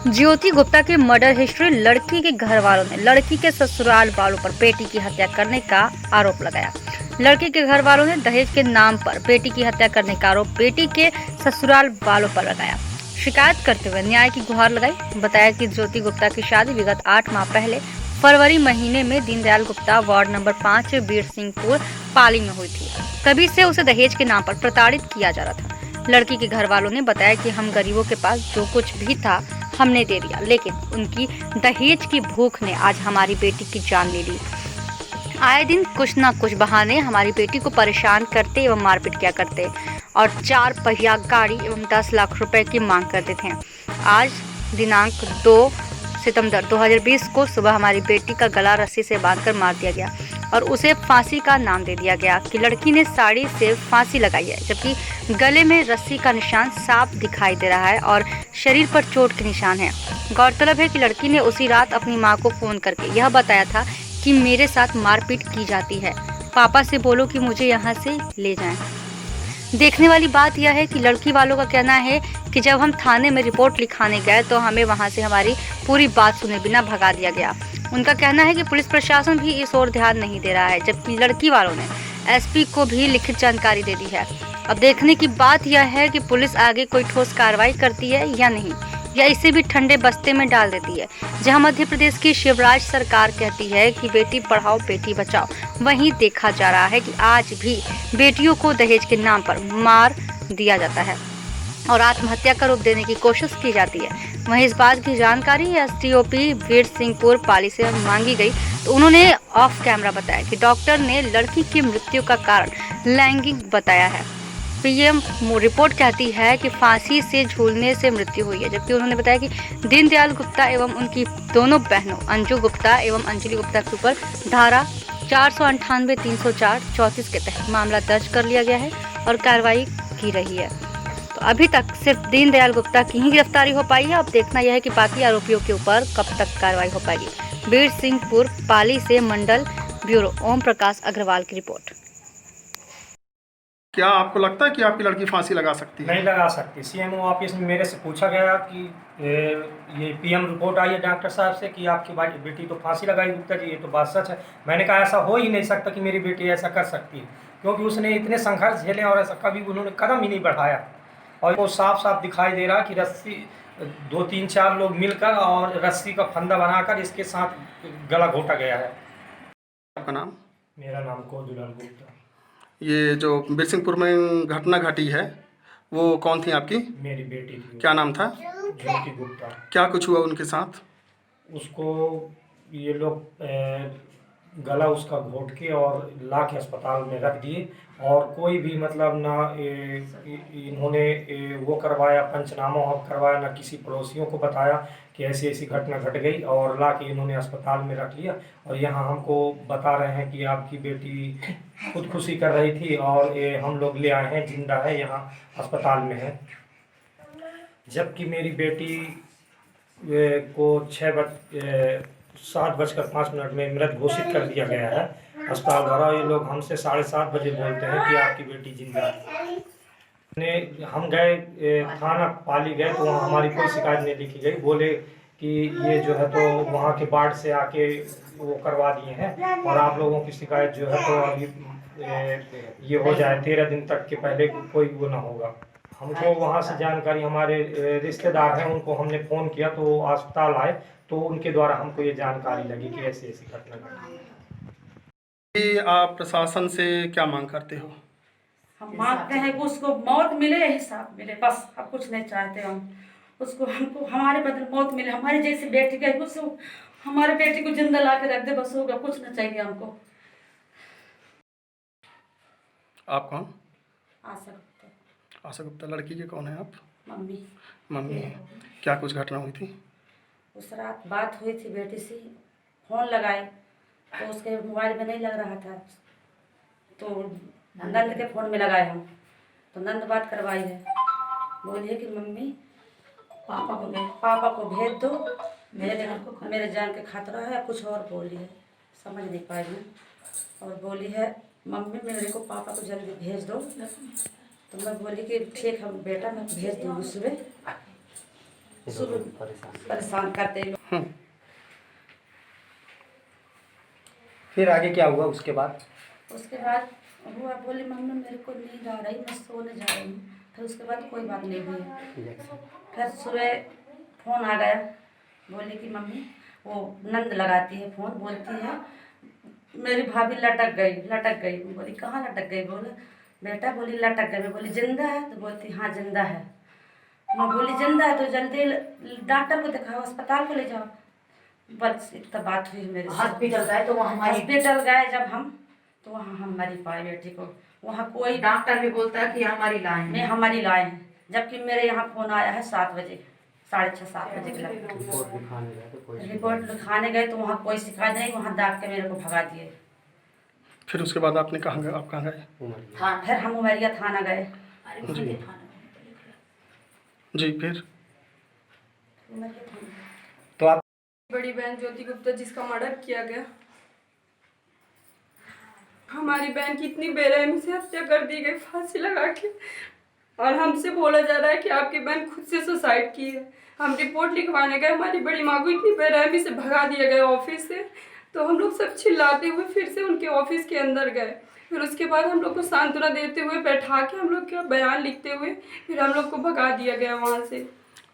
ज्योति गुप्ता की murder history. लड़की के घर वालों ने लड़की के ससुराल वालों पर बेटी की हत्या करने का आरोप लगाया। लड़की के घर वालों ने दहेज के नाम पर बेटी की हत्या करने का आरोप बेटी के ससुराल वालों पर लगाया। शिकायत करते हुए न्याय की गुहार लगाई। बताया कि ज्योति गुप्ता की शादी विगत 8 माह पहले फरवरी महीने में दीनदयाल गुप्ता वार्ड नंबर 5 बीर सिंहपुर पाली में हुई थी। तभी से उसे दहेज के नाम पर प्रताड़ित किया जा रहा था। लड़की के घर वालों ने बताया कि हम गरीबों के पास जो कुछ भी था हमने दे दिया, लेकिन उनकी दहेज की भूख ने आज हमारी बेटी की जान ले ली। आए दिन कुछ न कुछ बहाने हमारी बेटी को परेशान करते एवं मारपीट किया करते और 4 पहिया गाड़ी एवं 10 लाख रुपए की मांग करते थे। आज दिनांक 2 सितंबर 2020 को सुबह हमारी बेटी का गला रस्सी से बांधकर मार दिया गया और उसे फांसी का नाम दे दिया गया कि लड़की ने साड़ी से फांसी लगाई है, जबकि गले में रस्सी का निशान साफ दिखाई दे रहा है और शरीर पर चोट के निशान है। गौरतलब है कि लड़की ने उसी रात अपनी मां को फोन करके यह बताया था कि मेरे साथ मारपीट की जाती है, पापा से बोलो कि मुझे यहाँ से ले जाएं। देखने वाली बात यह है कि लड़की वालों का कहना है कि जब हम थाने में रिपोर्ट लिखाने गए तो हमें वहां से हमारी पूरी बात सुने बिना भगा दिया गया। उनका कहना है कि पुलिस प्रशासन भी इस ओर ध्यान नहीं दे रहा है, जबकि लड़की वालों ने एसपी को भी लिखित जानकारी दे दी है। अब देखने की बात यह है कि पुलिस आगे कोई ठोस कार्रवाई करती है या नहीं, या इसे भी ठंडे बस्ते में डाल देती है। जहां मध्य प्रदेश की शिवराज सरकार कहती है कि बेटी पढ़ाओ बेटी बचाओ, वहीं देखा जा रहा है कि आज भी बेटियों को दहेज के नाम पर मार दिया जाता है और आत्महत्या का रूप देने की कोशिश की जाती है। वहीं इस बात की जानकारी एसडीओपी वीर सिंहपुर पाली से मांगी गई तो उन्होंने ऑफ कैमरा बताया कि डॉक्टर ने लड़की की मृत्यु का कारण लैंगिक बताया है। पीएम रिपोर्ट कहती है कि फांसी से झूलने से मृत्यु हुई है, जबकि उन्होंने बताया कि दीनदयाल गुप्ता एवं उनकी दोनों बहनों अंजू गुप्ता एवं अंजलि गुप्ता के ऊपर धारा 498, 304, 34 के तहत मामला दर्ज कर लिया गया है और कार्रवाई की रही है। तो अभी तक सिर्फ दीनदयाल गुप्ता की ही गिरफ्तारी हो पाई है। अब देखना यह है कि बाकी आरोपियों के ऊपर कब तक कार्रवाई हो पाएगी। बीर सिंहपुर पाली से मंडल ब्यूरो ओम प्रकाश अग्रवाल की रिपोर्ट। क्या आपको लगता है कि आपकी लड़की फांसी लगा सकती है? नहीं लगा सकती। सीएमओ ऑफिस में मेरे से पूछा गया कि ये पीएम रिपोर्ट आई है डॉक्टर साहब से कि आपकी बेटी तो फांसी लगाई गुप्ता जी, ये तो बात सच है। मैंने कहा ऐसा हो ही नहीं सकता कि मेरी बेटी ऐसा कर सकती है, क्योंकि उसने इतने संघर्ष झेले और ऐसा कभी उन्होंने कदम ही नहीं बढ़ाया। और वो साफ साफ दिखाई दे रहा कि रस्सी 2-3-4 लोग मिलकर और रस्सी का फंदा बनाकर इसके साथ गला घोटा गया है। आपका नाम? मेरा नाम कोदूलाल गुप्ता। ये जो बिरसिंहपुर में घटना घटी है वो कौन थी आपकी? मेरी बेटी थी। क्या नाम था? ज्योति गुप्ता। क्या कुछ हुआ उनके साथ? उसको ये लोग गला उसका घोट के और ला के अस्पताल में रख दिए और कोई भी मतलब ना इन्होंने वो करवाया, पंचनामा करवाया, ना किसी पड़ोसियों को बताया कि ऐसी ऐसी घटना घट गई और ला के इन्होंने अस्पताल में रख लिया। और यहाँ हमको बता रहे हैं कि आपकी बेटी खुदकुशी कर रही थी और ये हम लोग ले आए हैं, जिंदा है, यहाँ अस्पताल में है। जबकि मेरी बेटी को 7:05 में मृत घोषित कर दिया गया है अस्पताल द्वारा। ये लोग हमसे 7:30 बजे बोलते हैं कि आपकी बेटी जिंदा है। हम गए थाना पाली गए तो वहाँ हमारी कोई शिकायत नहीं लिखी गई। बोले कि ये जो है तो वहाँ के वार्ड से आके वो करवा दिए हैं और आप लोगों की शिकायत जो है तो अभी ये हो जाए 13 दिन तक के पहले कोई वो ना होगा। हमको वहाँ से जानकारी, हमारे रिश्तेदार हैं, उनको हमने फ़ोन किया तो वो अस्पताल आए तो उनके द्वारा हमको ये जानकारी लगी कि ऐसी ऐसी घटना घटी। आप प्रशासन से क्या मांग करते हो? हम मांगते हैं कि उसको मौत मिले, यही साथ मिले, बस अब कुछ नहीं चाहते हम। उसको हमको हमारे बदले मौत मिले, हमारी जैसी बेटी का उसको हमारे बेटी को जिंदा ला के रख दे, बस होगा, कुछ नहीं चाहिए हमको। आप कौन? आशा गुप्ता। आशा गुप्ता। लड़की के कौन है आप? मम्मी। मम्मी है। क्या कुछ घटना हुई थी? उस रात बात हुई थी बेटी से, फोन लगाए तो उसके मोबाइल में नहीं लग रहा था, तो नंद के फ़ोन में लगाए हम, तो नंद बात करवाई है। बोलिए कि मम्मी पापा को भेज दो, मेरे जान के खतरा है। कुछ और बोली है, समझ नहीं पाई मैं। और बोली है मम्मी मेरे को पापा को जल्दी भेज दो। तो मैं बोली कि ठीक है बेटा, मैं भेज दूँगी सुबह। सुबह परेशान करते हैं लोग। फिर आगे क्या हुआ उसके बाद? उसके बाद हुआ, बोली मम्मी मेरे को नींद आ रही, मैं सोने जा रही हूँ। फिर उसके बाद कोई बात नहीं हुई। फिर सुबह फ़ोन आ गया, बोली कि मम्मी वो नंद लगाती है फ़ोन, बोलती है मेरी भाभी लटक गई। बोली कहाँ लटक गई? बोले बेटा, बोली लटक गई। मैं बोली जिंदा है? तो बोलती हाँ जिंदा है। मैं बोली जिंदा है तो जल्दी डॉक्टर को दिखाओ, अस्पताल को ले जाओ। बस इतना बात हुई मेरे से। हॉस्पिटल गए तो वहाँ हमारी हॉस्पिटल गए जब हम, तो वहाँ हम मरी पाए बेटी को। वहाँ कोई डॉक्टर भी बोलता है कि हमारी लाइन में हमारी लाए हैं, जबकि मेरे यहाँ फ़ोन आया है 7 बजे, 6:30-7 बजे के लगभग। रिपोर्ट लिखाने गए तो वहाँ कोई शिकायत नहीं, वहाँ दाग के मेरे को भगा दिए। फिर उसके बाद आपने कहाँ गए, आप कहाँ गए? हाँ, फिर हम उमरिया थाना गए। जी फिर उमरिया थाना। तो आप बड़ी बहन ज्योति गुप्ता जिसका मर्डर किया गया, हमारी बहन की इतनी बेरहमी से हत्या कर दी गई फांसी लगा के, और हमसे बोला जा रहा है कि आपकी बहन खुद से सुसाइड की है। हम रिपोर्ट लिखवाने गए, हमारी बड़ी माँ को इतनी बेरहमी से भगा दिया गया ऑफिस से, तो हम लोग सब चिल्लाते हुए फिर से उनके ऑफिस के अंदर गए। फिर उसके बाद हम लोग को सांत्वना देते हुए बैठा के हम लोग का बयान लिखते हुए फिर हम लोग को भगा दिया गया वहाँ से।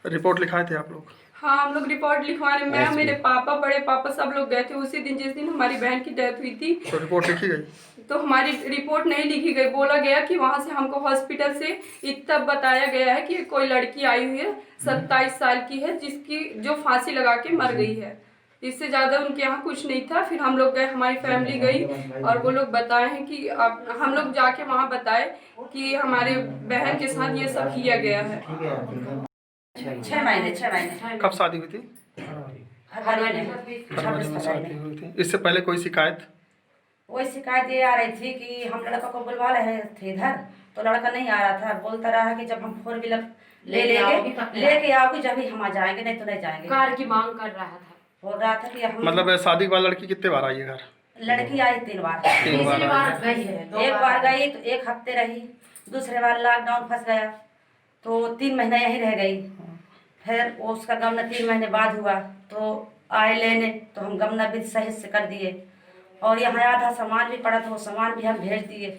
रिपोर्ट लिखाए थे आप लोग? हाँ, हम लोग रिपोर्ट लिखवाने, मैं मेरे पापा बड़े पापा सब लोग गए थे उसी दिन जिस दिन हमारी बहन की डेथ हुई थी। तो रिपोर्ट लिखी गई? तो हमारी रिपोर्ट नहीं लिखी गई, बोला गया कि वहाँ से हमको हॉस्पिटल से इतना बताया गया है कि कोई लड़की आई हुई है 27 साल की है, जिसकी जो फांसी लगा के मर गई है। इससे ज़्यादा उनके यहाँ कुछ नहीं था। फिर हम लोग गए, हमारी फैमिली गई और वो लोग बताए हैं कि हम लोग जाके वहाँ बताए कि हमारे बहन के साथ ये सब किया गया है। 6 महीने। कब शादी हुई थी? फरवरी में, फरवरी 26 में फरवरी शादी में। हुई थी। इससे पहले कोई शिकायत? वही शिकायत ये आ रही थी कि हम लड़का को बुलवा रहे थे इधर, तो लड़का नहीं आ रहा था। बोलता रहा कि जब हम 4 व्हीलर लेके आओगी जब ही हम आ जाएंगे, नहीं तो नहीं जाएंगे। कार की मांग कर रहा था। बोल रहा था कि हम मतलब शादी के बाद लड़की कितने बार आई है घर? लड़की आई 3 बार। 3 बार आई। गई है, 2 एक बार गई तो 1 हफ्ते रही, दूसरे बार लॉकडाउन फंस गया तो 3 महीना यहीं रह गई। फिर उसका गमना 3 महीने बाद हुआ तो आए लेने, तो हम गमना भी सही से कर दिए, और यहाँ आधा सामान भी पड़ा था, वो सामान भी हम भेज दिए।